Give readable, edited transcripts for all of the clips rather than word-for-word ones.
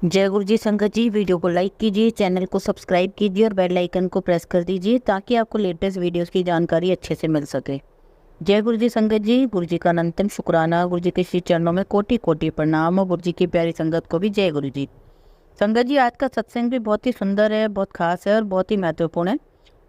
जय गुरु जी संगत जी, वीडियो को लाइक कीजिए, चैनल को सब्सक्राइब कीजिए और बेल आइकन को प्रेस कर दीजिए ताकि आपको लेटेस्ट वीडियोस की जानकारी अच्छे से मिल सके। जय गुरु जी संगत जी, गुरु जी का अनंतम शुक्राना, गुरु जी के श्री चरणों में कोटि कोटि प्रणाम और गुरु जी की प्यारी संगत को भी जय गुरु जी। संगत जी, आज का सत्संग भी बहुत ही सुंदर है, बहुत खास है और बहुत ही महत्वपूर्ण है।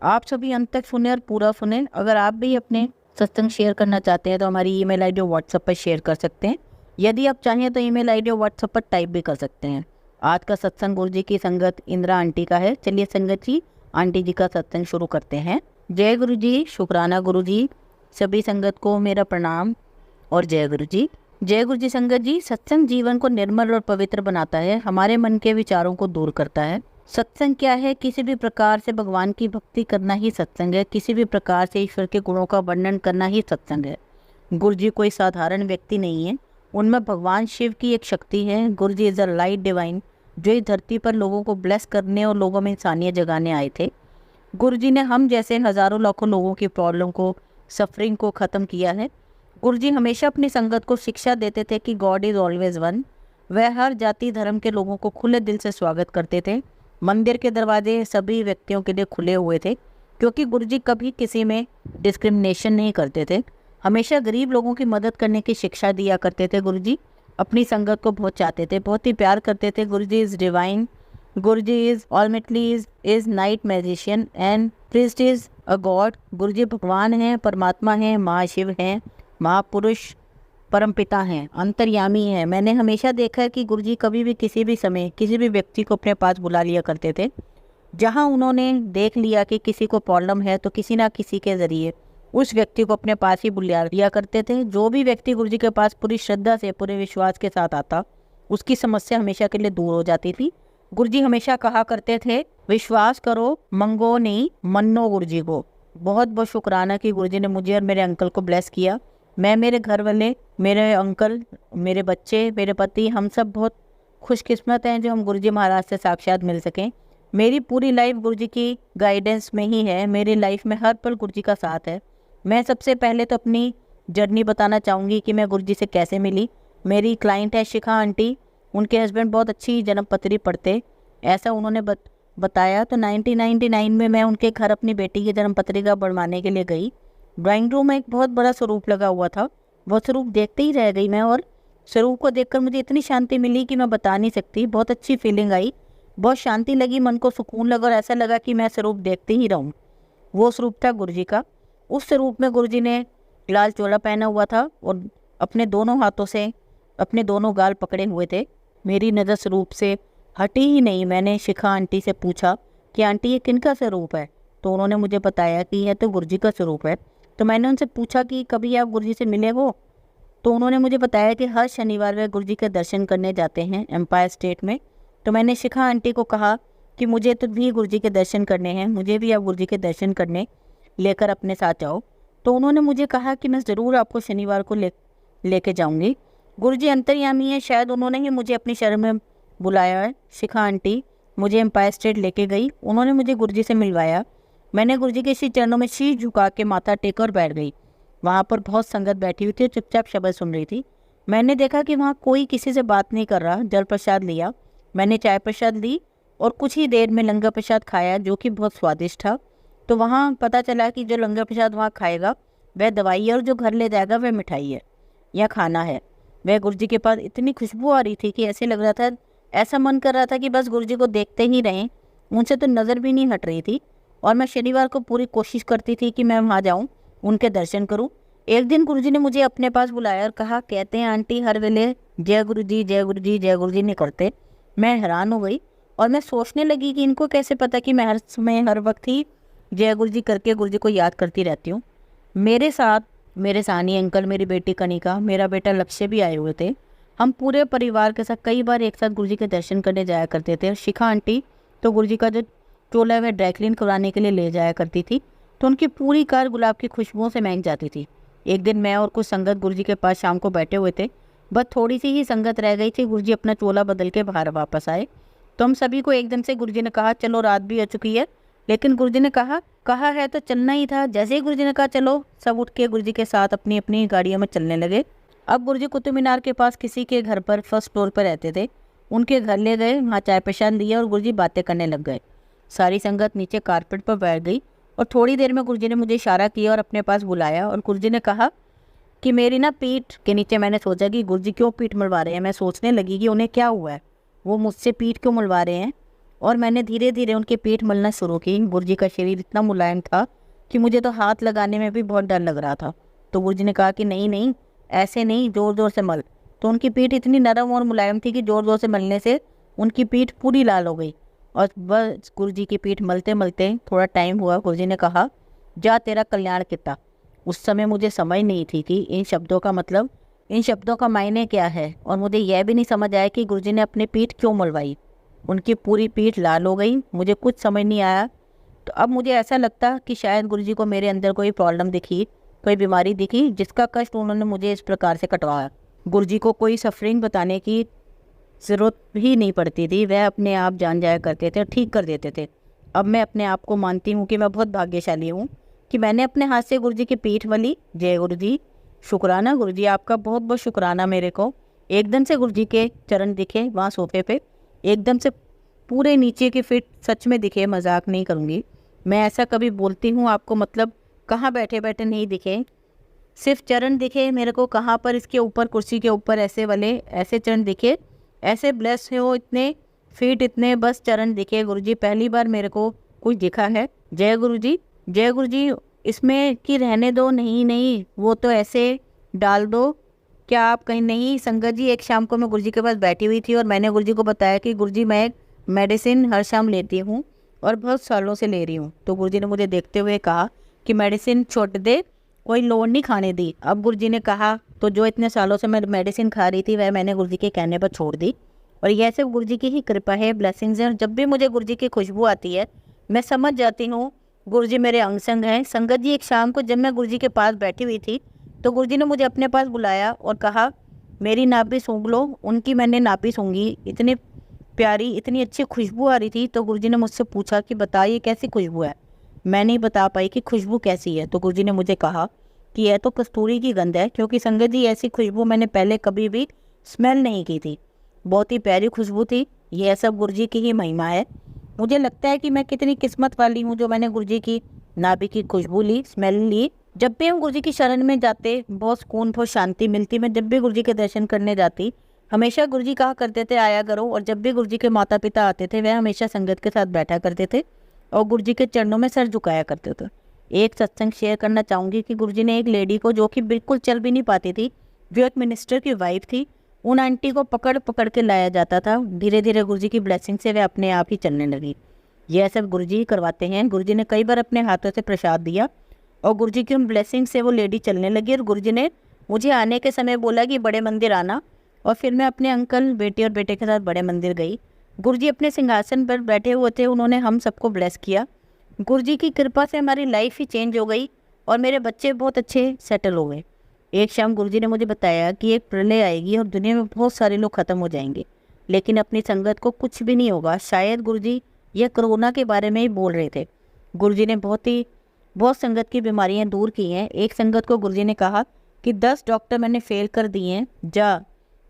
आप सभी अंत तक सुने और पूरा सुने। अगर आप भी अपने सत्संग शेयर करना चाहते हैं तो हमारी ईमेल आईडी और व्हाट्सएप पर शेयर कर सकते हैं। यदि आप चाहें तो ईमेल आईडी और व्हाट्सएप पर टाइप भी कर सकते हैं। आज का सत्संग गुरु जी की संगत इंदिरा आंटी का है। चलिए संगत जी, आंटी जी का सत्संग शुरू करते हैं। जय गुरु जी, शुक्राना गुरु जी, सभी संगत को मेरा प्रणाम और जय गुरु जी। जय गुरु जी संगत जी, सत्संग जीवन को निर्मल और पवित्र बनाता है, हमारे मन के विचारों को दूर करता है। सत्संग क्या है? किसी भी प्रकार से भगवान की भक्ति करना ही सत्संग है, किसी भी प्रकार से ईश्वर के गुणों का वर्णन करना ही सत्संग है। गुरु जी कोई साधारण व्यक्ति नहीं है, उनमें भगवान शिव की एक शक्ति है। गुरु जी इज अ लाइट डिवाइन, जो इस धरती पर लोगों को ब्लेस करने और लोगों में इंसानियत जगाने आए थे। गुरु जी ने हम जैसे हजारों लाखों लोगों की प्रॉब्लम को, सफरिंग को ख़त्म किया है। गुरु जी हमेशा अपनी संगत को शिक्षा देते थे कि गॉड इज़ ऑलवेज वन। वह हर जाति धर्म के लोगों को खुले दिल से स्वागत करते थे। मंदिर के दरवाजे सभी व्यक्तियों के लिए खुले हुए थे, क्योंकि गुरु जी कभी किसी में डिस्क्रिमिनेशन नहीं करते थे। हमेशा गरीब लोगों की मदद करने की शिक्षा दिया करते थे। गुरु जी अपनी संगत को बहुत चाहते थे, बहुत ही प्यार करते थे। गुरु ji is divine, guru ji is ultimately is knight magician and priest is a god. Guru ji भगवान हैं, परमात्मा हैं, महाशिव हैं, महापुरुष, परमपिता हैं, अंतर्यामी हैं। मैंने हमेशा देखा है कि गुरु जी कभी भी किसी भी समय किसी भी व्यक्ति को अपने पास बुला लिया करते थे। जहाँ उन्होंने देख लिया कि किसी को प्रॉब्लम है तो किसी ना किसी के ज़रिए उस व्यक्ति को अपने पास ही बुला लिया करते थे। जो भी व्यक्ति गुरु जी के पास पूरी श्रद्धा से, पूरे विश्वास के साथ आता, उसकी समस्या हमेशा के लिए दूर हो जाती थी। गुरु जी हमेशा कहा करते थे, विश्वास करो, मंगो नहीं, मन्नो गुरु जी को। बहुत बहुत शुक्राना कि गुरु जी ने मुझे और मेरे अंकल को ब्लेस किया। मैं, मेरे घर वाले, मेरे अंकल, मेरे बच्चे, मेरे पति, हम सब बहुत खुशकिस्मत हैं जो हम गुरु जी महाराज से साक्षात मिल सकें। मेरी पूरी लाइफ गुरु जी की गाइडेंस में ही है। मेरी लाइफ में हर पल गुरु जी का साथ है। मैं सबसे पहले तो अपनी जर्नी बताना चाहूँगी कि मैं गुरु जी से कैसे मिली। मेरी क्लाइंट है शिखा आंटी। उनके हस्बैंड बहुत अच्छी जन्मपत्री पढ़ते, ऐसा उन्होंने बताया। तो 1999 में मैं उनके घर अपनी बेटी की जन्मपत्री का बनवाने के लिए गई। ड्राइंग रूम में एक बहुत बड़ा स्वरूप लगा हुआ था। वो स्वरूप देखते ही रह गई मैं, और स्वरूप को देखकर मुझे इतनी शांति मिली कि मैं बता नहीं सकती। बहुत अच्छी फीलिंग आई, बहुत शांति लगी, मन को सुकून लगा और ऐसा लगा कि मैं स्वरूप देखते ही रहूं। वो स्वरूप था गुरु जी का। उस स्वरूप में गुरु जी ने लाल चोला पहना हुआ था और अपने दोनों हाथों से अपने दोनों गाल पकड़े हुए थे। मेरी नज़र स्वरूप से हटी ही नहीं। मैंने शिखा आंटी से पूछा कि आंटी ये किनका स्वरूप है? तो उन्होंने मुझे बताया कि यह तो गुरु जी का स्वरूप है। तो मैंने उनसे पूछा कि कभी आप गुरु जी से मिले हो? तो उन्होंने मुझे बताया कि हर शनिवार वे गुरु जी के दर्शन करने जाते हैं एम्पायर स्टेट में। तो मैंने शिखा आंटी को कहा कि मुझे तो भी गुरु जी के दर्शन करने हैं, मुझे भी आप गुरु जी के दर्शन करने लेकर अपने साथ जाओ। तो उन्होंने मुझे कहा कि मैं ज़रूर आपको शनिवार को लेके जाऊंगी। गुरु जी अंतर्यामी है, शायद उन्होंने ही मुझे अपनी शरण में बुलाया है। शिखा आंटी मुझे एम्पायर स्टेट लेके गई, उन्होंने मुझे गुरु जी से मिलवाया। मैंने गुरु जी के श्री चरणों में शीश झुका के माथा टेक और बैठ गई। वहाँ पर बहुत संगत बैठी हुई थी, चुपचाप शब्द सुन रही थी। मैंने देखा कि वहाँ कोई किसी से बात नहीं कर रहा। जल प्रसाद लिया, मैंने चाय प्रसाद ली और कुछ ही देर में लंगर प्रसाद खाया, जो कि बहुत स्वादिष्ट था। तो वहाँ पता चला कि जो लंगर प्रसाद वहाँ खाएगा वह दवाई है और जो घर ले जाएगा वह मिठाई है या खाना है। वह गुरु जी के पास इतनी खुशबू आ रही थी कि ऐसे लग रहा था, ऐसा मन कर रहा था कि बस गुरु जी को देखते ही रहें। उनसे तो नज़र भी नहीं हट रही थी। और मैं शनिवार को पूरी कोशिश करती थी कि मैं वहाँ जाऊँ, उनके दर्शन करूँ। एक दिन गुरु जी ने मुझे अपने पास बुलाया और कहा, कहते हैं आंटी हर वेले जय गुरु जी, जय गुरु जी, जय गुरु जी नहीं करते। मैं हैरान हो गई और मैं सोचने लगी कि इनको कैसे पता कि मैं हर समय हर वक्त ही जय गुरु जी करके गुरु जी को याद करती रहती हूँ। मेरे साथ मेरे सानी अंकल, मेरी बेटी कनिका, मेरा बेटा लक्ष्य भी आए हुए थे। हम पूरे परिवार के साथ कई बार एक साथ गुरु जी के दर्शन करने जाया करते थे। और शिखा आंटी तो गुरु जी का जो चोला है वह ड्राई क्लीन करवाने के लिए ले जाया करती थी, तो उनकी पूरी कार गुलाब की खुशबुओं से महक जाती थी। एक दिन मैं और कुछ संगत गुरु जी के पास शाम को बैठे हुए थे। बस थोड़ी सी ही संगत रह गई थी। गुरु जी अपना चोला बदल के बाहर वापस आए। तो हम सभी को एकदम से गुरु जी ने कहा, चलो रात भी हो चुकी है। लेकिन गुरु जी ने कहा है तो चलना ही था। जैसे ही गुरु जी ने कहा चलो, सब उठ के गुरु जी के साथ अपनी अपनी गाड़ियों में चलने लगे। अब गुरु जी कुतुब मीनार के पास किसी के घर पर फर्स्ट फ्लोर पर रहते थे। उनके घर ले गए, वहाँ चाय प्रसाद लिया और गुरुजी बातें करने लग गए। सारी संगत नीचे कारपेट पर बैठ गई और थोड़ी देर में गुरुजी ने मुझे इशारा किया और अपने पास बुलाया और गुरुजी ने कहा कि मेरी ना पीठ के नीचे। मैंने सोचा कि गुरुजी क्यों पीठ मलवा रहे हैं। मैं सोचने लगी कि उन्हें क्या हुआ है, वो मुझसे पीठ क्यों मलवा रहे हैं। और मैंने धीरे धीरे उनकी पीठ मलना शुरू की। गुरुजी का शरीर इतना मुलायम था कि मुझे तो हाथ लगाने में भी बहुत डर लग रहा था। तो गुरुजी ने कहा कि नहीं नहीं, ऐसे नहीं, ज़ोर ज़ोर से मल। तो उनकी पीठ इतनी नरम और मुलायम थी कि ज़ोर ज़ोर से मलने से उनकी पीठ पूरी लाल हो गई। और बस गुरुजी की पीठ मलते मलते थोड़ा टाइम हुआ, गुरुजी ने कहा जा तेरा कल्याण किता। उस समय मुझे समझ नहीं थी कि इन शब्दों का मतलब, इन शब्दों का मायने क्या है। और मुझे यह भी नहीं समझ आया कि गुरुजी ने अपनी पीठ क्यों मलवाई। उनकी पूरी पीठ लाल हो गई, मुझे कुछ समझ नहीं आया। तो अब मुझे ऐसा लगता कि शायद गुरुजी को मेरे अंदर कोई प्रॉब्लम दिखी, कोई बीमारी दिखी, जिसका कष्ट उन्होंने मुझे इस प्रकार से कटवाया। गुरुजी को कोई सफरिंग बताने की ज़रूरत ही नहीं पड़ती थी, वह अपने आप जान जाया करते थे और ठीक कर देते थे। अब मैं अपने आप को मानती हूँ कि मैं बहुत भाग्यशाली हूँ कि मैंने अपने हाथ से गुरुजी की पीठ मली। जय गुरुजी, शुक्राना गुरुजी, आपका बहुत बहुत शुक्राना। मेरे को एकदम से गुरुजी के चरण दिखे वहाँ सोफे पे, एकदम से पूरे नीचे के फिट सच में दिखे, मजाक नहीं करूँगी मैं। ऐसा कभी बोलती हूँ आपको, मतलब कहाँ बैठे बैठे नहीं दिखे, सिर्फ चरण दिखे मेरे को। कहाँ पर, इसके ऊपर, कुर्सी के ऊपर ऐसे वाले, ऐसे चरण दिखे, ऐसे ब्लेस हो इतने फीट, इतने बस चरण दिखे गुरुजी। पहली बार मेरे को कुछ दिखा है। जय गुरुजी, जय गुरुजी। इसमें कि रहने दो, नहीं नहीं, वो तो ऐसे डाल दो। क्या आप कहीं नहीं? संगत जी, एक शाम को मैं गुरुजी के पास बैठी हुई थी और मैंने गुरुजी को बताया कि गुरुजी मैं मेडिसिन हर शाम लेती हूँ और बहुत सालों से ले रही हूँ। तो गुरुजी ने मुझे देखते हुए कहा कि मेडिसिन छोड़ दे, कोई लोड नहीं खाने दी। अब गुरुजी ने कहा तो जो इतने सालों से मैं मेडिसिन खा रही थी वह मैंने गुरुजी के कहने पर छोड़ दी। और यह सिर्फ गुरुजी की ही कृपा है, ब्लेसिंग्स है। और जब भी मुझे गुरुजी की खुशबू आती है मैं समझ जाती हूँ गुरुजी मेरे अंग संग हैं। संगत जी, एक शाम को जब मैं गुरुजी के पास बैठी हुई थी तो गुरुजी ने मुझे अपने पास बुलाया और कहा मेरी नाभि सूंघ लो। उनकी मैंने नाभि सूंघी, इतनी प्यारी, इतनी अच्छी खुशबू आ रही थी। तो गुरुजी ने मुझसे पूछा कि बता ये कैसी खुशबू है। मैं नहीं बता पाई कि खुशबू कैसी है। तो गुरुजी ने मुझे कहा कि यह तो कस्तूरी की गंध है, क्योंकि संगत जी ऐसी खुशबू मैंने पहले कभी भी स्मेल नहीं की थी। बहुत ही प्यारी खुशबू थी। यह सब गुरुजी की ही महिमा है। मुझे लगता है कि मैं कितनी किस्मत वाली हूँ जो मैंने गुरुजी की नाभि की खुशबू ली, स्मेल ली। जब भी हम गुरुजी की शरण में जाते बहुत सुकून, बहुत शांति मिलती। मैं जब भी गुरुजी के दर्शन करने जाती हमेशा गुरुजी कहा करते थे आया करो। और जब भी गुरुजी के माता पिता आते थे वह हमेशा संगत के साथ बैठा करते थे और गुरुजी के चरणों में सर झुकाया करते थे। एक सत्संग शेयर करना चाहूँगी कि गुरुजी ने एक लेडी को, जो कि बिल्कुल चल भी नहीं पाती थी, जो एक मिनिस्टर की वाइफ थी, उन आंटी को पकड़ पकड़ के लाया जाता था। धीरे धीरे गुरुजी की ब्लेसिंग से वह अपने आप ही चलने लगी। यह सब गुरुजी ही करवाते हैं। गुरुजी ने कई बार अपने हाथों से प्रसाद दिया और गुरुजी की उन ब्लेसिंग से वो लेडी चलने लगी। और गुरुजी ने मुझे आने के समय बोला कि बड़े मंदिर आना। और फिर मैं अपने अंकल, बेटे और बेटे के साथ बड़े मंदिर गई। गुरुजी अपने सिंहासन पर बैठे हुए थे, उन्होंने हम सबको ब्लेस किया। गुरुजी की कृपा से हमारी लाइफ ही चेंज हो गई और मेरे बच्चे बहुत अच्छे सेटल हो गए। एक शाम गुरुजी ने मुझे बताया कि एक प्रलय आएगी और दुनिया में बहुत सारे लोग ख़त्म हो जाएंगे, लेकिन अपनी संगत को कुछ भी नहीं होगा। शायद गुरुजी यह कोरोना के बारे में ही बोल रहे थे। गुरुजी ने बहुत संगत की बीमारियां दूर की हैं। एक संगत को गुरुजी ने कहा कि 10 डॉक्टर मैंने फेल कर दिए हैं, जा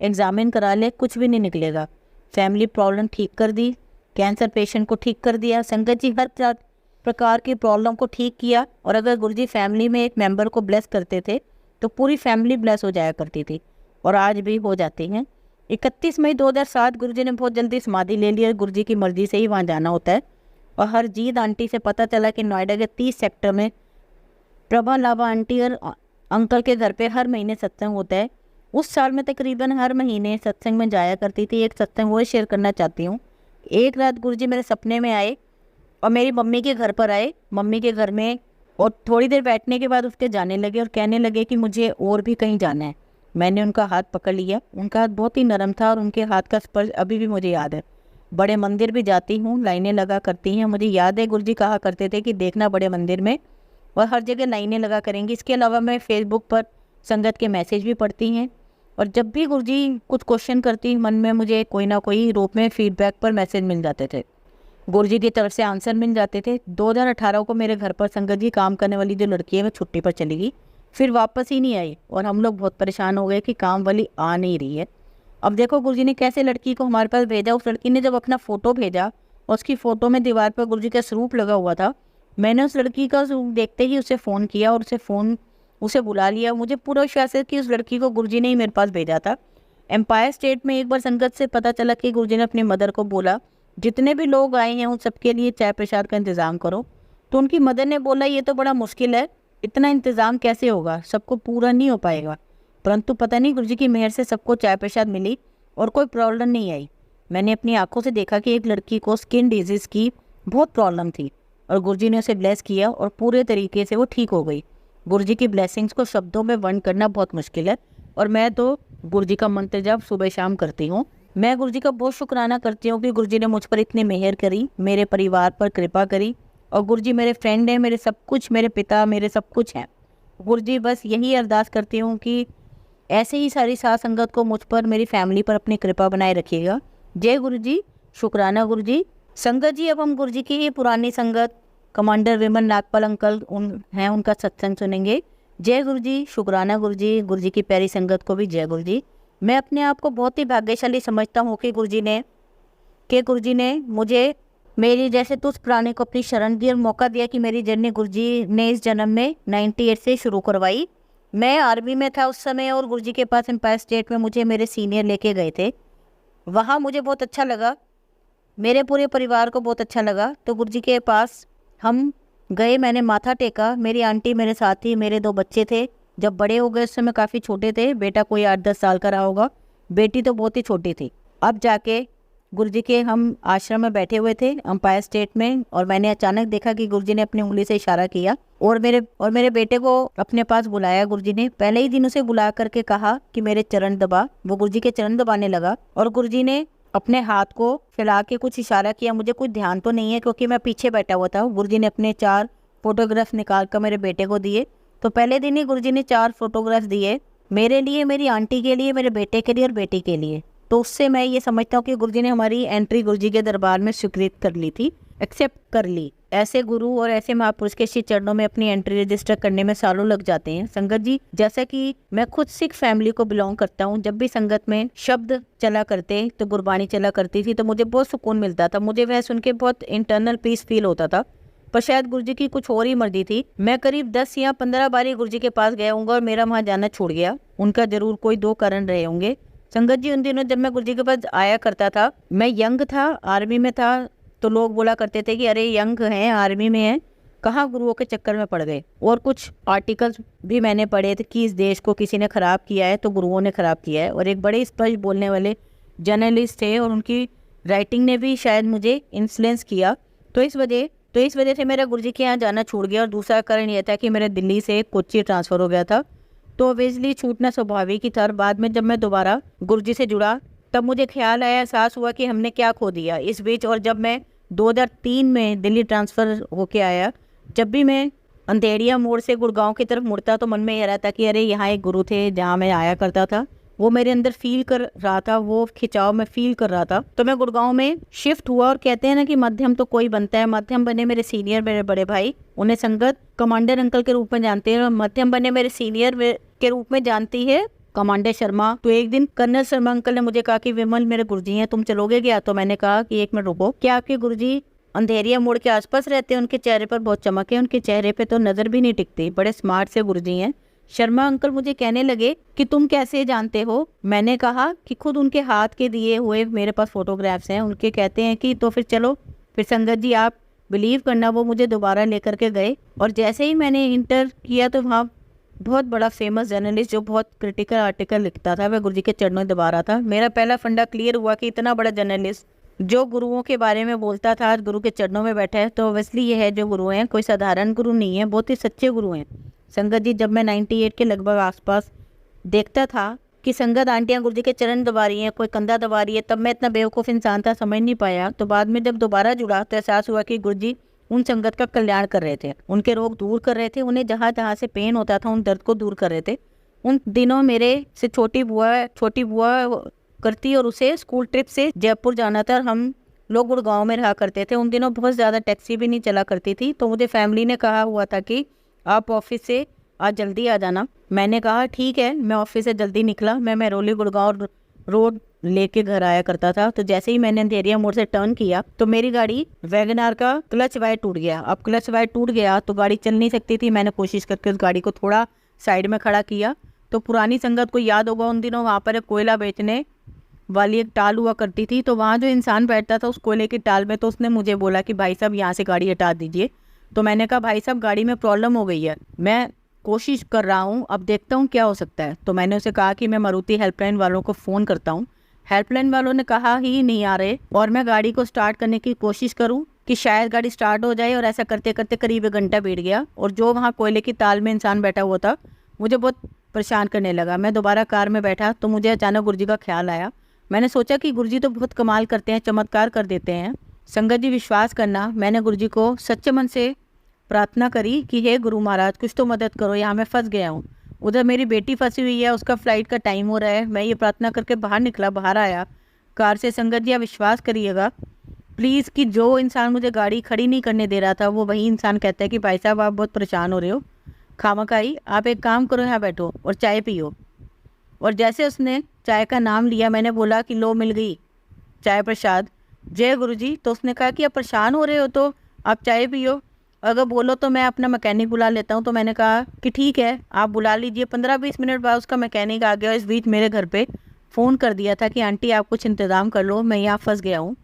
एग्जामिन करा ले, कुछ भी नहीं निकलेगा। फैमिली प्रॉब्लम ठीक कर दी, कैंसर पेशेंट को ठीक कर दिया। संगत जी हर प्रकार की प्रॉब्लम को ठीक किया। और अगर गुरुजी फैमिली में एक मेंबर को ब्लेस करते थे तो पूरी फैमिली ब्लेस हो जाया करती थी, और आज भी हो जाती हैं। 31 मई 2007 गुरुजी ने बहुत जल्दी समाधि ले ली और गुरुजी की मर्जी से ही वहाँ जाना होता है। और हरजीत आंटी से पता चला कि नोएडा के 30 सेक्टर में प्रभा लाभा आंटी और अंकल के घर पे हर महीने सत्संग होता है। उस साल में तकरीबन हर महीने सत्संग में जाया करती थी। एक सत्संग वो शेयर करना चाहती हूँ। एक रात गुरुजी मेरे सपने में आए और मेरी मम्मी के घर पर आए, मम्मी के घर में, और थोड़ी देर बैठने के बाद उसके जाने लगे और कहने लगे कि मुझे और भी कहीं जाना है। मैंने उनका हाथ पकड़ लिया। उनका हाथ बहुत ही नरम था और उनके हाथ का स्पर्श अभी भी मुझे याद है। बड़े मंदिर भी जाती हूँ, लाइनें लगा करती हैं। मुझे याद है गुरुजी कहा करते थे कि देखना बड़े मंदिर में, और हर जगह लाइनें लगा करेंगी। इसके अलावा मैं फेसबुक पर संगत के मैसेज भी पढ़ती हैं। और जब भी गुरुजी कुछ क्वेश्चन करती मन में, मुझे कोई ना कोई रूप में फीडबैक पर मैसेज मिल जाते थे, गुरुजी की तरफ से आंसर मिल जाते थे। 2018 को मेरे घर पर संगत जी काम करने वाली जो लड़की है वह छुट्टी पर चली गई, फिर वापस ही नहीं आई। और हम लोग बहुत परेशान हो गए कि काम वाली आ नहीं रही है। अब देखो गुरुजी ने कैसे लड़की को हमारे पास भेजा। उस लड़की ने जब अपना फ़ोटो भेजा और उसकी फ़ोटो में दीवार पर गुरुजी का स्वरूप लगा हुआ था, मैंने उस लड़की का स्वरूप देखते ही उसे फ़ोन किया और उसे बुला लिया। मुझे पूरा विश्वास है कि उस लड़की को गुरुजी ने ही मेरे पास भेजा था। एम्पायर स्टेट में एक बार संगत से पता चला कि गुरुजी ने अपनी मदर को बोला जितने भी लोग आए हैं उन सबके लिए चाय प्रसाद का इंतज़ाम करो। तो उनकी मदर ने बोला ये तो बड़ा मुश्किल है, इतना इंतज़ाम कैसे होगा, सबको पूरा नहीं हो पाएगा। परंतु पता नहीं गुरुजी की मेहर से सबको चाय प्रसाद मिली और कोई प्रॉब्लम नहीं आई। मैंने अपनी आंखों से देखा कि एक लड़की को स्किन डिजीज़ की बहुत प्रॉब्लम थी और गुरुजी ने उसे ब्लेस किया और पूरे तरीके से वो ठीक हो गई। गुरुजी की ब्लेसिंग्स को शब्दों में वर्णन करना बहुत मुश्किल है और मैं तो गुरुजी का मंत्र जप सुबह शाम करती हूँ। मैं गुरुजी का बहुत शुक्राना करती हूँ कि गुरुजी ने मुझ पर इतनी मेहर करी, मेरे परिवार पर कृपा करी। और गुरुजी मेरे फ्रेंड हैं, मेरे सब कुछ, मेरे पिता मेरे सब कुछ हैं। गुरुजी बस यही अरदास करती हूँ कि ऐसे ही सारी साथ संगत को मुझ पर, मेरी फैमिली पर अपनी कृपा बनाए रखिएगा। जय गुरुजी, शुक्राना गुरुजी। संगत जी, अब हम गुरुजी की ही पुरानी संगत कमांडर विमल नागपाल अंकल हैं, उनका सत्संग सुनेंगे। जय गुरुजी, शुक्राना गुरुजी। गुरुजी की प्यारी संगत को भी जय गुरुजी। मैं अपने आप को बहुत ही भाग्यशाली समझता हूँ कि गुरुजी ने मुझे मेरी जैसे तो उस प्राणी को अपनी शरण दी और मौका दिया कि मेरी जर्नी गुरुजी ने इस जन्म में 98 से शुरू करवाई। मैं आर्मी में था उस समय और गुरुजी के पास एम्पायर स्टेट में मुझे मेरे सीनियर लेके गए थे। वहाँ मुझे बहुत अच्छा लगा, मेरे पूरे परिवार को बहुत अच्छा लगा। तो गुरुजी के पास हम गए, मैंने माथा टेका। मेरी आंटी मेरे साथ थी, मेरे 2 बच्चे थे। जब बड़े हो गए उस समय काफ़ी छोटे थे, बेटा कोई 8-10 साल का रहा होगा, बेटी तो बहुत ही छोटी थी। अब जाके गुरुजी के हम आश्रम में बैठे हुए थे एम्पायर स्टेट में और मैंने अचानक देखा कि गुरुजी ने अपनी उंगली से इशारा किया और मेरे बेटे को अपने पास बुलाया। गुरुजी ने पहले ही दिन उसे बुला करके कहा कि मेरे चरण दबा। वो गुरुजी के चरण दबाने लगा और गुरुजी ने अपने हाथ को फैला के कुछ इशारा किया। मुझे कुछ ध्यान तो नहीं है क्योंकि मैं पीछे बैठा हुआ था। गुरुजी ने अपने 4 फोटोग्राफ निकाल कर मेरे बेटे को दिए। तो पहले दिन ही गुरुजी ने 4 फोटोग्राफ दिए, मेरे लिए, मेरी आंटी के लिए, मेरे बेटे के लिए और बेटी के लिए। तो उससे मैं ये समझता हूँ कि गुरुजी ने हमारी एंट्री गुरुजी के दरबार में स्वीकृत कर ली थी, एक्सेप्ट कर ली। ऐसे गुरु और ऐसे महापुरुष के श्री चरणों में अपनी एंट्री रजिस्टर करने में सालों लग जाते हैं। संगत जी, जैसा कि मैं खुद सिख फैमिली को बिलोंग करता हूँ, जब भी संगत में शब्द चला करते तो गुरबाणी चला करती थी तो मुझे बहुत सुकून मिलता था। मुझे वह सुन के बहुत इंटरनल पीस फील होता था। पर शायद गुरुजी की कुछ और ही मर्जी थी। मैं करीब 10 या 15 बार गुरुजी के पास गया हूँगा और मेरा वहाँ जाना छूट गया। उनका जरूर कोई 2 कारण रहे होंगे। संगत जी, उन दिनों जब मैं गुरुजी के पास आया करता था, मैं यंग था, आर्मी में था, तो लोग बोला करते थे कि अरे यंग हैं, आर्मी में हैं, कहाँ गुरुओं के चक्कर में पड़ गए। और कुछ आर्टिकल्स भी मैंने पढ़े थे कि इस देश को किसी ने ख़राब किया है तो गुरुओं ने ख़राब किया है। और एक बड़े स्पष्ट बोलने वाले जर्नलिस्ट थे और उनकी राइटिंग ने भी शायद मुझे इन्फ्लुएंस किया। तो इस वजह से मेरा गुरुजी के यहाँ जाना छूट गया। और दूसरा कारण यह था कि मेरा दिल्ली से कोच्चि ट्रांसफ़र हो गया था, तो ऑब्वियसली छूटना स्वाभाविक ही था। और बाद में जब मैं दोबारा गुरुजी से जुड़ा तब मुझे ख्याल आया, एहसास हुआ कि हमने क्या खो दिया इस बीच। और जब मैं 2003 में दिल्ली ट्रांसफ़र होके आया, जब भी मैं अंधेड़िया मोड़ से गुड़गांव की तरफ मुड़ता तो मन में यह रहता कि अरे यहाँ एक गुरु थे जहाँ मैं आया करता था। वो मेरे अंदर फील कर रहा था, वो खिंचाव में फील कर रहा था। तो मैं गुड़गांव में शिफ्ट हुआ और कहते हैं ना कि मध्यम तो कोई बनता है। मध्यम बने मेरे सीनियर, मेरे बड़े भाई, उन्हें संगत कमांडर अंकल के रूप में जानते हैं और मध्यम बने मेरे सीनियर के रूप में जानती है कमांडर शर्मा। तो एक दिन कर्नल शर्मा अंकल ने मुझे कहा कि विमल मेरे गुरुजी हैं, तुम चलोगे क्या? तो मैंने कहा कि 1 मिनट रुको, क्या आपके गुरुजी अंधेरिया मोड़ के आसपास रहते हैं? उनके चेहरे पर बहुत चमक है, उनके चेहरे पे तो नज़र भी नहीं टिकती, बड़े स्मार्ट से गुरुजी हैं। शर्मा अंकल मुझे कहने लगे कि तुम कैसे जानते हो? मैंने कहा कि खुद उनके हाथ के दिए हुए मेरे पास फोटोग्राफ्स हैं, उनके कहते हैं कि तो फिर चलो। फिर संगत जी, आप बिलीव करना, वो मुझे दोबारा लेकर के गए और जैसे ही मैंने इंटर किया तो वहाँ बहुत बड़ा फेमस जर्नलिस्ट जो बहुत क्रिटिकल आर्टिकल लिखता था, वह गुरुजी के चरणों में दबा रहा था। मेरा पहला फंडा क्लियर हुआ कि इतना बड़ा जर्नलिस्ट जो गुरुओं के बारे में बोलता था आज गुरु के चरणों में बैठा है, तो ऑब्वियसली ये है जो गुरु हैं कोई साधारण गुरु नहीं है, बहुत ही सच्चे गुरु हैं। संगत जी, जब मैं 98 के लगभग आसपास देखता था कि संगत आंटियां गुरुजी के चरण दबा रही हैं, कोई कंधा दबा रही है, तब मैं इतना बेवकूफ़ इंसान था, समझ नहीं पाया। तो बाद में जब दोबारा जुड़ा तो एहसास हुआ कि गुरुजी उन संगत का कल्याण कर रहे थे, उनके रोग दूर कर रहे थे, उन्हें जहाँ जहाँ से पेन होता था उन दर्द को दूर कर रहे थे। उन दिनों मेरे से छोटी बुआ करती और उसे स्कूल ट्रिप से जयपुर जाना था और हम लोग गुड़गांव में रहा करते थे। उन दिनों बहुत ज़्यादा टैक्सी भी नहीं चला करती थी, तो मुझे फैमिली ने कहा हुआ था कि आप ऑफिस से आज जल्दी आ जाना। मैंने कहा ठीक है। मैं ऑफिस से जल्दी निकला। मैं महरौली गुड़गांव रोड लेके घर आया करता था। तो जैसे ही मैंने अंधेरिया मोड़ से टर्न किया तो मेरी गाड़ी वैगनार का क्लच वायर टूट गया। अब क्लच वायर टूट गया तो गाड़ी चल नहीं सकती थी। मैंने कोशिश करके उस गाड़ी को थोड़ा साइड में खड़ा किया। तो पुरानी संगत को याद होगा, उन दिनों वहाँ पर कोयला बेचने वाली एक टाल हुआ करती थी। तो वहाँ जो इंसान बैठता था उस कोयले की टाल में, तो उसने मुझे बोला कि भाई साहब यहाँ से गाड़ी हटा दीजिए। तो मैंने कहा भाई साहब गाड़ी में प्रॉब्लम हो गई है, मैं कोशिश कर रहा हूँ, अब देखता हूँ क्या हो सकता है। तो मैंने उसे कहा कि मैं मारुति हेल्पलाइन वालों को फ़ोन करता हूँ। हेल्पलाइन वालों ने कहा ही नहीं आ रहे, और मैं गाड़ी को स्टार्ट करने की कोशिश करूँ कि शायद गाड़ी स्टार्ट हो जाए, और ऐसा करते करते करीब 1 घंटा बीत गया। और जो वहाँ कोयले की ताल में इंसान बैठा हुआ था मुझे बहुत परेशान करने लगा। मैं दोबारा कार में बैठा तो मुझे अचानक गुरुजी का ख्याल आया। मैंने सोचा कि गुरुजी तो बहुत कमाल करते हैं, चमत्कार कर देते हैं। संगत जी विश्वास करना, मैंने गुरुजी को सच्चे मन से प्रार्थना करी कि हे गुरु महाराज कुछ तो मदद करो, यहाँ मैं फंस गया हूँ। उधर मेरी बेटी फंसी हुई है, उसका फ्लाइट का टाइम हो रहा है। मैं ये प्रार्थना करके बाहर निकला, बाहर आया कार से। संगत जी आप विश्वास करिएगा प्लीज़ कि जो इंसान मुझे गाड़ी खड़ी नहीं करने दे रहा था वो वही इंसान कहता है कि भाई साहब आप बहुत परेशान हो रहे हो, खामखाई आप एक काम करो, यहाँ बैठो और चाय पियो। और जैसे उसने चाय का नाम लिया, मैंने बोला कि लो मिल गई चाय प्रसाद, जय गुरुजी। तो उसने कहा कि आप परेशान हो रहे हो तो आप चाय पियो, अगर बोलो तो मैं अपना मैकेनिक बुला लेता हूँ। तो मैंने कहा कि ठीक है आप बुला लीजिए। 15-20 मिनट बाद उसका मैकेनिक आ गया। इस बीच मेरे घर पे फ़ोन कर दिया था कि आंटी आप कुछ इंतज़ाम कर लो, मैं यहाँ फंस गया हूँ।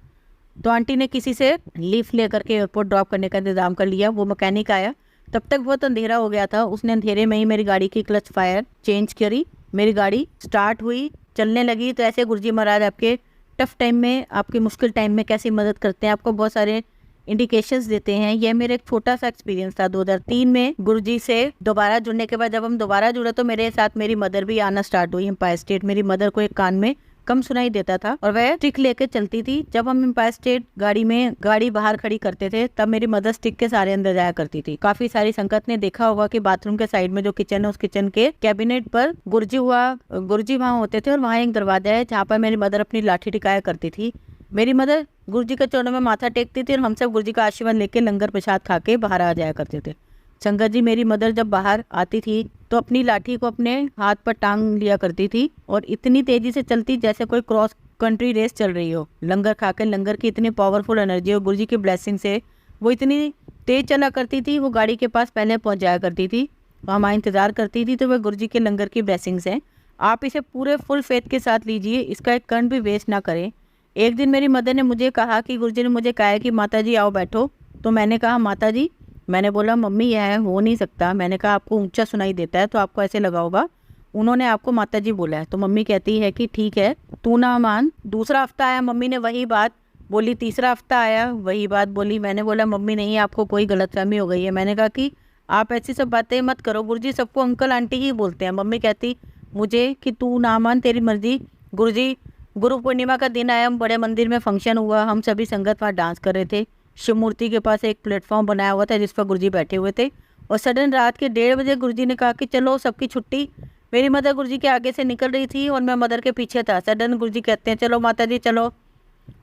तो आंटी ने किसी से लिफ्ट लेकर के एयरपोर्ट ड्रॉप करने का इंतज़ाम कर लिया। वो मैकेनिक आया, तब तक बहुत अंधेरा हो गया था। उसने अंधेरे में ही मेरी गाड़ी की क्लच फायर चेंज करी, मेरी गाड़ी स्टार्ट हुई, चलने लगी। तो ऐसे गुरुजी महाराज आपके टफ टाइम में, आपके मुश्किल टाइम में कैसी मदद करते हैं, आपको बहुत सारे इंडिकेशंस देते हैं। यह मेरा एक छोटा सा एक्सपीरियंस था 2003 में गुरुजी से दोबारा जुड़ने के बाद। जब हम दोबारा जुड़े तो मेरे साथ मेरी मदर भी आना स्टार्ट हुई एम्पायर स्टेट। मेरी मदर को एक कान में कम सुनाई देता था और वह स्टिक लेके चलती थी। जब हम एम्पायर स्टेट गाड़ी बाहर खड़ी करते थे तब मेरी मदर स्टिक के सारे अंदर जाया करती थी। काफी सारी संगत ने देखा होगा कि बाथरूम के साइड में जो किचन है उस किचन के कैबिनेट पर गुरुजी वहाँ होते थे, और वहाँ एक दरवाजा है जहाँ पर मेरी मदर अपनी लाठी टिकाया करती थी। मेरी मदर गुरुजी के चरणों में माथा टेकती थी और हम सब गुरुजी का आशीर्वाद लेके लंगर प्रसाद खा के बाहर आ जाया करते थे। संगत जी मेरी मदर जब बाहर आती थी तो अपनी लाठी को अपने हाथ पर टांग लिया करती थी और इतनी तेजी से चलती जैसे कोई क्रॉस कंट्री रेस चल रही हो। लंगर खाकर, लंगर की इतनी पावरफुल एनर्जी और गुरुजी की ब्लेसिंग से वो इतनी तेज चला करती थी। वो गाड़ी के पास पहले पहुंच जाया करती थी, हमारा इंतजार करती थी। तो वह गुरुजी के लंगर की ब्लेसिंग्स हैं। आप इसे पूरे फुल फेथ के साथ लीजिए, इसका एक कण भी वेस्ट ना करें। एक दिन मेरी मदर ने मुझे कहा कि गुरुजी ने मुझे कहा है कि माता जी आओ बैठो। तो मैंने कहा माता जी, मैंने बोला मम्मी यह हो नहीं सकता। मैंने कहा आपको ऊंचा सुनाई देता है तो आपको ऐसे लगा होगा, उन्होंने आपको माता जी बोला है। तो मम्मी कहती है कि ठीक है तू ना मान। दूसरा हफ्ता आया, मम्मी ने वही बात बोली। तीसरा हफ्ता आया, वही बात बोली। मैंने बोला मम्मी नहीं, आपको कोई गलतफहमी हो गई है। मैंने कहा कि आप ऐसी सब बातें मत करो, गुरुजी सबको अंकल आंटी ही बोलते हैं। मम्मी कहती मुझे कि तू ना मान, तेरी मर्जी। गुरुजी गुरु पूर्णिमा का दिन आया, हम बड़े मंदिर में फंक्शन हुआ, हम सभी संगत वहाँ डांस कर रहे थे। शिव मूर्ति के पास एक प्लेटफॉर्म बनाया हुआ था जिस पर गुरुजी बैठे हुए थे। और सडन रात के 1:30 बजे गुरुजी ने कहा कि चलो सबकी छुट्टी। मेरी मदर गुरुजी के आगे से निकल रही थी और मैं मदर के पीछे था। सडन गुरुजी कहते हैं चलो माता जी चलो,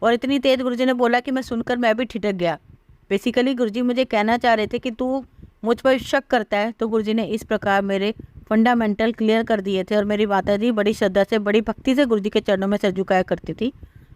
और इतनी तेज गुरुजी ने बोला कि मैं सुनकर मैं भी ठिठक गया। बेसिकली गुरुजी मुझे कहना चाह रहे थे कि तू मुझ पर शक करता है। तो गुरुजी ने इस प्रकार मेरे फंडामेंटल क्लियर कर दिए थे। और मेरी माता जी बड़ी श्रद्धा से, बड़ी भक्ति से गुरुजी के चरणों में सर झुकाया करती थी।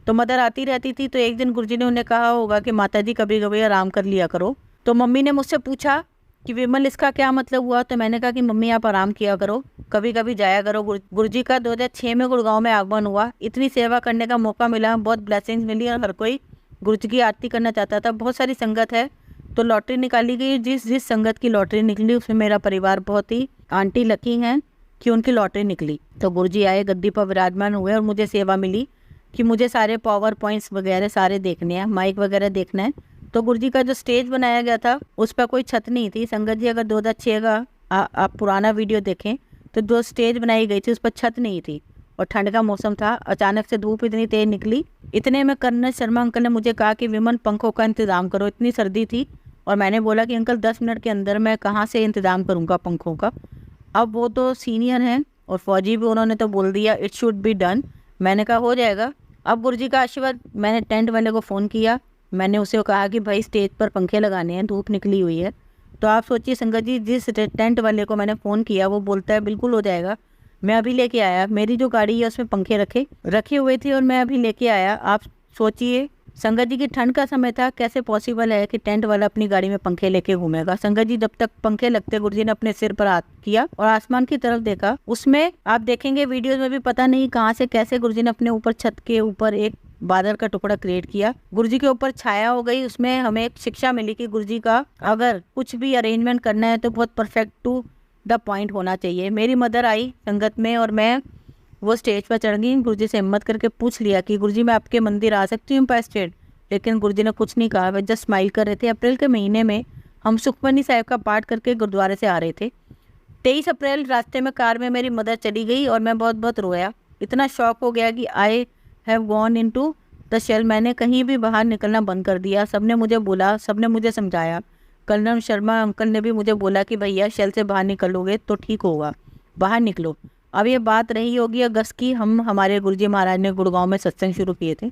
तो मदर आती रहती थी। तो एक दिन गुरुजी ने उन्हें कहा होगा कि माता जी कभी कभी आराम कर लिया करो। तो मम्मी ने मुझसे पूछा कि विमल इसका क्या मतलब हुआ। तो मैंने कहा कि मम्मी आप आराम किया करो, कभी कभी जाया करो। गुरुजी का 2006 में गुड़गांव में आगमन हुआ। इतनी सेवा करने का मौका मिला, बहुत ब्लेसिंग्स मिली और हर कोई गुरुजी की आरती करना चाहता था। बहुत सारी संगत है तो लॉटरी निकाली गई। जिस संगत की लॉटरी निकली उसमें मेरा परिवार बहुत ही आंटी लकी हैं कि उनकी लॉटरी निकली। तो गुरुजी आए, गद्दी पर विराजमान हुए और मुझे सेवा मिली कि मुझे सारे पावर पॉइंट्स वगैरह सारे देखने हैं, माइक वगैरह देखना है। तो गुरुजी का जो स्टेज बनाया गया था उस पर कोई छत नहीं थी। संगत जी अगर 2006 का आप पुराना वीडियो देखें तो जो स्टेज बनाई गई थी उस पर छत नहीं थी और ठंड का मौसम था। अचानक से धूप इतनी तेज निकली। इतने में कर्नल शर्मा अंकल ने मुझे कहा कि विमन पंखों का इंतज़ाम करो। इतनी सर्दी थी और मैंने बोला कि अंकल 10 मिनट के अंदर मैं कहाँ से इंतज़ाम करूँगा पंखों का। अब वो तो सीनियर हैं और फौजी भी, उन्होंने तो बोल दिया इट शुड बी डन। मैंने कहा हो जाएगा। अब गुरुजी का आशीर्वाद, मैंने टेंट वाले को फ़ोन किया। मैंने उसे कहा कि भाई स्टेज पर पंखे लगाने हैं, धूप निकली हुई है। तो आप सोचिए संगत जी, जिस टेंट वाले को मैंने फ़ोन किया वो बोलता है बिल्कुल हो जाएगा। मैं अभी लेके आया। मेरी जो गाड़ी है उसमें पंखे रखे हुए थे और मैं अभी लेके आया। आप सोचिए संगत जी की ठंड का समय था, कैसे पॉसिबल है कि टेंट वाला अपनी गाड़ी में पंखे लेके घूमेगा। संगत जी जब तक पंखे लगते गुरुजी ने अपने सिर पर हाथ किया और आसमान की तरफ देखा। उसमें आप देखेंगे वीडियोस में भी, पता नहीं कहाँ से कैसे गुरुजी ने अपने ऊपर छत के ऊपर एक बादल का टुकड़ा क्रिएट किया। गुरुजी के ऊपर छाया हो गई। उसमें हमें एक शिक्षा मिली कि गुरुजी का अगर कुछ भी अरेंजमेंट करना है तो बहुत परफेक्ट टू द पॉइंट होना चाहिए। मेरी मदर आई संगत में और मैं वो स्टेज पर चढ़ गई। गुरुजी से हिम्मत करके पूछ लिया कि गुरुजी मैं आपके मंदिर आ सकती हूँ एम्पायर स्टेट? लेकिन गुरुजी ने कुछ नहीं कहा, वे जस्ट स्माइल कर रहे थे। अप्रैल के महीने में हम सुखमनी साहिब का पाठ करके गुरुद्वारे से आ रहे थे। 23 अप्रैल रास्ते में कार में मेरी मदर चली गई और मैं बहुत बहुत रोया। इतना शॉक हो गया कि I have gone into the shell. मैंने कहीं भी बाहर निकलना बंद कर दिया। सबने मुझे बोला, सबने मुझे समझाया। कर्नल शर्मा अंकल ने भी मुझे बोला कि भैया शेल से बाहर निकलोगे तो ठीक होगा, बाहर निकलो। अब ये बात रही होगी अगस्त की। हमारे गुरुजी महाराज ने गुड़गांव में सत्संग शुरू किए थे।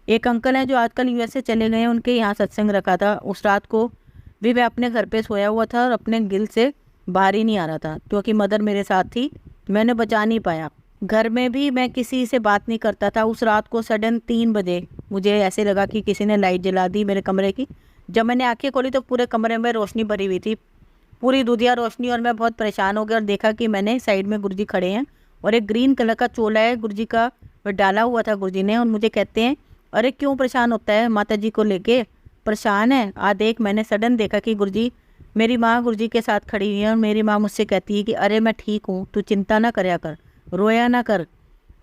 एक अंकल हैं जो आजकल यूएसए चले गए हैं, उनके यहाँ सत्संग रखा था। उस रात को भी मैं अपने घर पे सोया हुआ था और अपने गिल से बाहर ही नहीं आ रहा था क्योंकि मदर मेरे साथ थी। मैंने बचा नहीं पाया। घर में भी मैं किसी से बात नहीं करता था। उस रात को सडन 3 बजे मुझे ऐसे लगा कि किसी ने लाइट जला दी मेरे कमरे की। जब मैंने आंखें खोली तो पूरे कमरे में रोशनी भरी हुई थी, पूरी दुधिया रोशनी। और मैं बहुत परेशान हो गया और देखा कि मैंने साइड में गुरुजी खड़े हैं और एक ग्रीन कलर का चोला है गुरुजी का, वह डाला हुआ था गुरुजी ने। और मुझे कहते हैं अरे क्यों परेशान होता है, माता जी को लेके परेशान है, आ देख। मैंने सडन देखा कि गुरुजी, मेरी माँ गुरुजी के साथ खड़ी हुई है और मेरी माँ मुझसे कहती है कि अरे मैं ठीक हूँ, तू चिंता ना करया कर, रोया ना कर।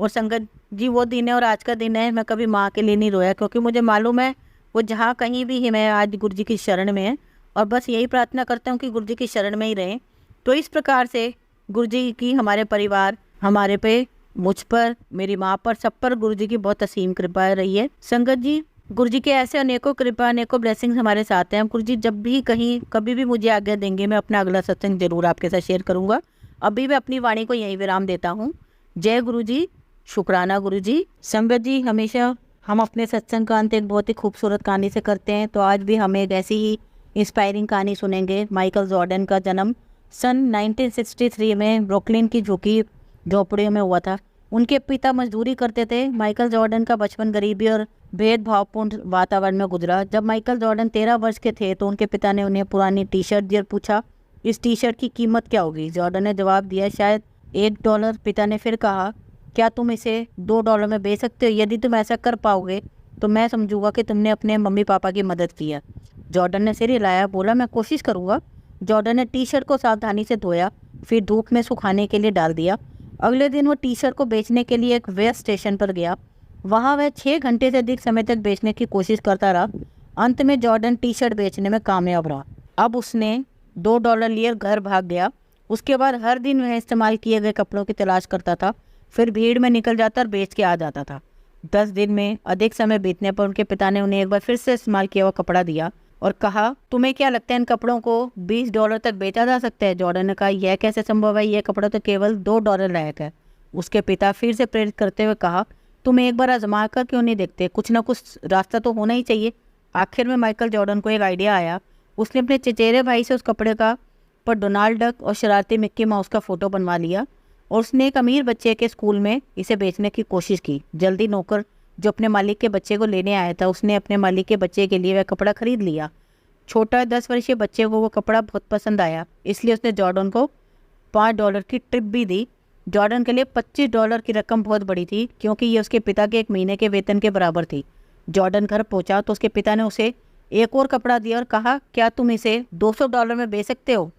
और संगत जी वो दिन है और आज का दिन है, मैं कभी माँ के लिए नहीं रोया क्योंकि मुझे मालूम है वो जहाँ कहीं भी है मैं आज गुरुजी की शरण में है और बस यही प्रार्थना करता हूँ कि गुरुजी की शरण में ही रहें। तो इस प्रकार से गुरुजी की हमारे परिवार, हमारे पे, मुझ पर, मेरी माँ पर, सब पर गुरुजी की बहुत असीम कृपा रही है। संगत जी गुरुजी के ऐसे अनेकों कृपा, अनेकों ब्लेसिंग्स हमारे साथ हैं। गुरुजी जब भी कहीं कभी भी मुझे आज्ञा देंगे मैं अपना अगला सत्संग जरूर आपके साथ शेयर करूँगा। अभी मैं अपनी वाणी को यहीं विराम देता हूँ। जय गुरुजी, शुक्राना गुरुजी। संगत जी हमेशा हम अपने सत्संग का अंत एक बहुत ही खूबसूरत कहानी से करते हैं, तो आज भी हम एक ऐसी ही इंस्पायरिंग कहानी सुनेंगे। माइकल जॉर्डन का जन्म सन 1963 में ब्रुकलिन की झोपड़ियों में हुआ था। उनके पिता मजदूरी करते थे। माइकल जॉर्डन का बचपन गरीबी और भेदभावपूर्ण वातावरण में गुजरा। जब माइकल जॉर्डन 13 वर्ष के थे तो उनके पिता ने उन्हें पुरानी टी शर्ट दी और पूछा इस टी शर्ट की कीमत क्या होगी। जॉर्डन ने जवाब दिया शायद $1। पिता ने फिर कहा क्या तुम इसे $2 में बेच सकते हो? यदि तुम ऐसा कर पाओगे तो मैं समझूंगा कि तुमने अपने मम्मी पापा की मदद की है। जॉर्डन ने सिर हिलाया, बोला मैं कोशिश करूँगा। जॉर्डन ने टी शर्ट को सावधानी से धोया, फिर धूप में सुखाने के लिए डाल दिया। अगले दिन वो टी शर्ट को बेचने के लिए एक वेयर स्टेशन पर गया। वहाँ वह 6 घंटे से अधिक समय तक बेचने की कोशिश करता रहा। अंत में जॉर्डन टी शर्ट बेचने में कामयाब रहा। अब उसने $2 लिए घर भाग गया। उसके बाद हर दिन वह इस्तेमाल किए गए कपड़ों की तलाश करता था, फिर भीड़ में निकल जाता और बेच के आ जाता था। 10 दिन में अधिक समय बीतने पर उनके पिता ने उन्हें एक बार फिर से इस्तेमाल किया हुआ कपड़ा दिया और कहा तुम्हें क्या लगता है इन कपड़ों को $20 तक बेचा जा सकता है? जॉर्डन ने कहा यह कैसे संभव है, यह कपड़ा तो केवल $2 लायक है। उसके पिता फिर से प्रेरित करते हुए कहा तुम एक बार आजमा कर क्यों नहीं देखते, कुछ ना कुछ रास्ता तो होना ही चाहिए। आखिर में माइकल जॉर्डन को एक आइडिया आया। उसने अपने चचेरे भाई से उस कपड़े का पर डोनाल्ड डक और शरारती मिक्की माउस का फोटो बनवा लिया और उसने एक अमीर बच्चे के स्कूल में इसे बेचने की कोशिश की। जल्दी नौकर जो अपने मालिक के बच्चे को लेने आया था उसने अपने मालिक के बच्चे के लिए वह कपड़ा खरीद लिया। छोटा 10 वर्षीय बच्चे को वो कपड़ा बहुत पसंद आया, इसलिए उसने जॉर्डन को $5 की ट्रिप भी दी। जॉर्डन के लिए $25 की रकम बहुत बड़ी थी क्योंकि ये उसके पिता के 1 महीने के वेतन के बराबर थी। जॉर्डन घर पहुंचा तो उसके पिता ने उसे एक और कपड़ा दिया और कहा क्या तुम इसे $200 में बेच सकते हो?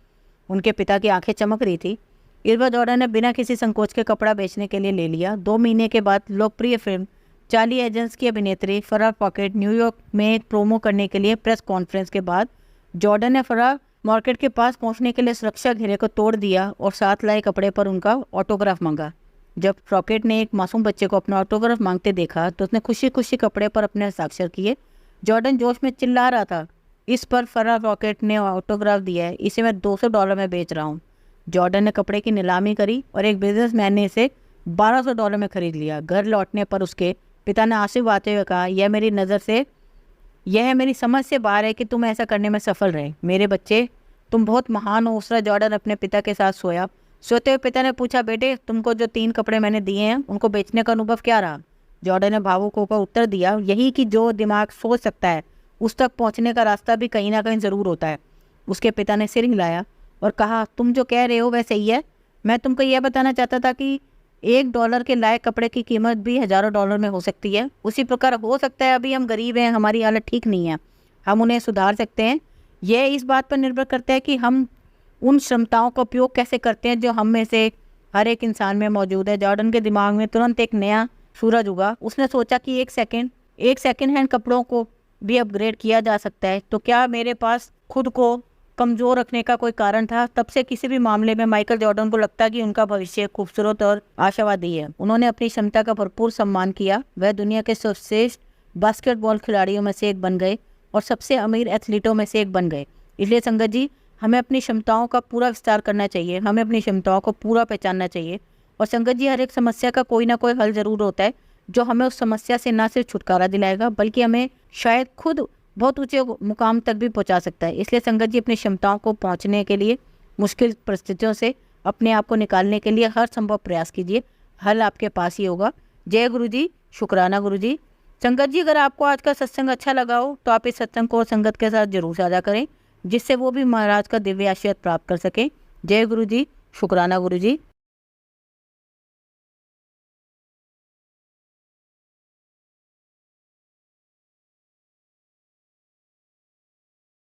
उनके पिता की आंखें चमक रही थी। इस बार जॉर्डन ने बिना किसी संकोच के कपड़ा बेचने के लिए ले लिया। 2 महीने के बाद लोकप्रिय फिल्म चार्ली एजेंट्स की अभिनेत्री फराह पॉकेट न्यूयॉर्क में एक प्रोमो करने के लिए प्रेस कॉन्फ्रेंस के बाद जॉर्डन ने फराह मार्केट के पास पहुंचने के लिए सुरक्षा घेरे को तोड़ दिया और साथ लाए कपड़े पर उनका ऑटोग्राफ मांगा। जब पॉकेट ने एक मासूम बच्चे को अपना ऑटोग्राफ मांगते देखा तो उसने खुशी खुशी कपड़े पर अपने हस्ताक्षर किए। जॉर्डन जोश में चिल्ला रहा था इस पर फराह पॉकेट ने ऑटोग्राफ दिया है, इसे मैं $200 में बेच रहा हूँ। जॉर्डन ने कपड़े की नीलामी करी और एक बिजनेसमैन ने इसे $1200 में खरीद लिया। घर लौटने पर उसके पिता ने आंसू बहाते हुए कहा यह मेरी समझ से बाहर है कि तुम ऐसा करने में सफल रहे। मेरे बच्चे तुम बहुत महान हो। दूसरा जॉर्डन अपने पिता के साथ सोया सोते हुए पिता ने पूछा, बेटे तुमको जो 3 कपड़े मैंने दिए हैं उनको बेचने का अनुभव क्या रहा? जॉर्डन ने भावुक होकर उत्तर दिया, यही कि जो दिमाग सोच सकता है उस तक पहुंचने का रास्ता भी कहीं ना कहीं ज़रूर होता है। उसके पिता ने सिर हिलाया और कहा, तुम जो कह रहे हो वह सही है। मैं तुमको यह बताना चाहता था कि $1 के लायक कपड़े की कीमत भी हज़ारों डॉलर में हो सकती है। उसी प्रकार हो सकता है अभी हम गरीब हैं, हमारी हालत ठीक नहीं है, हम उन्हें सुधार सकते हैं। यह इस बात पर निर्भर करता है कि हम उन क्षमताओं का उपयोग कैसे करते हैं जो हम में से हर एक इंसान में मौजूद है। जॉर्डन के दिमाग में तुरंत एक नया सूरज उगा। उसने सोचा कि एक सेकेंड हैंड कपड़ों को भी अपग्रेड किया जा सकता है, तो क्या मेरे पास खुद को कमज़ोर रखने का कोई कारण था? तब से किसी भी मामले में माइकल जॉर्डन को लगता कि उनका भविष्य खूबसूरत और आशावादी है। उन्होंने अपनी क्षमता का भरपूर सम्मान किया। वह दुनिया के सर्वश्रेष्ठ बास्केटबॉल खिलाड़ियों में से एक बन गए और सबसे अमीर एथलीटों में से एक बन गए। इसलिए संगत जी, हमें अपनी क्षमताओं का पूरा विस्तार करना चाहिए, हमें अपनी क्षमताओं को पूरा पहचानना चाहिए। और संगत जी, हर एक समस्या का कोई ना कोई हल ज़रूर होता है जो हमें उस समस्या से ना सिर्फ छुटकारा दिलाएगा बल्कि हमें शायद खुद बहुत ऊंचे मुकाम तक भी पहुंचा सकता है। इसलिए संगत जी, अपनी क्षमताओं को पहुंचने के लिए, मुश्किल परिस्थितियों से अपने आप को निकालने के लिए हर संभव प्रयास कीजिए। हल आपके पास ही होगा। जय गुरु जी, शुक्राना गुरु जी। संगत जी, अगर आपको आज का सत्संग अच्छा लगा हो तो आप इस सत्संग को संगत के साथ जरूर साझा करें, जिससे वो भी महाराज का दिव्य आशीर्वाद प्राप्त कर सकें। जय गुरु जी, शुक्राना गुरु जी।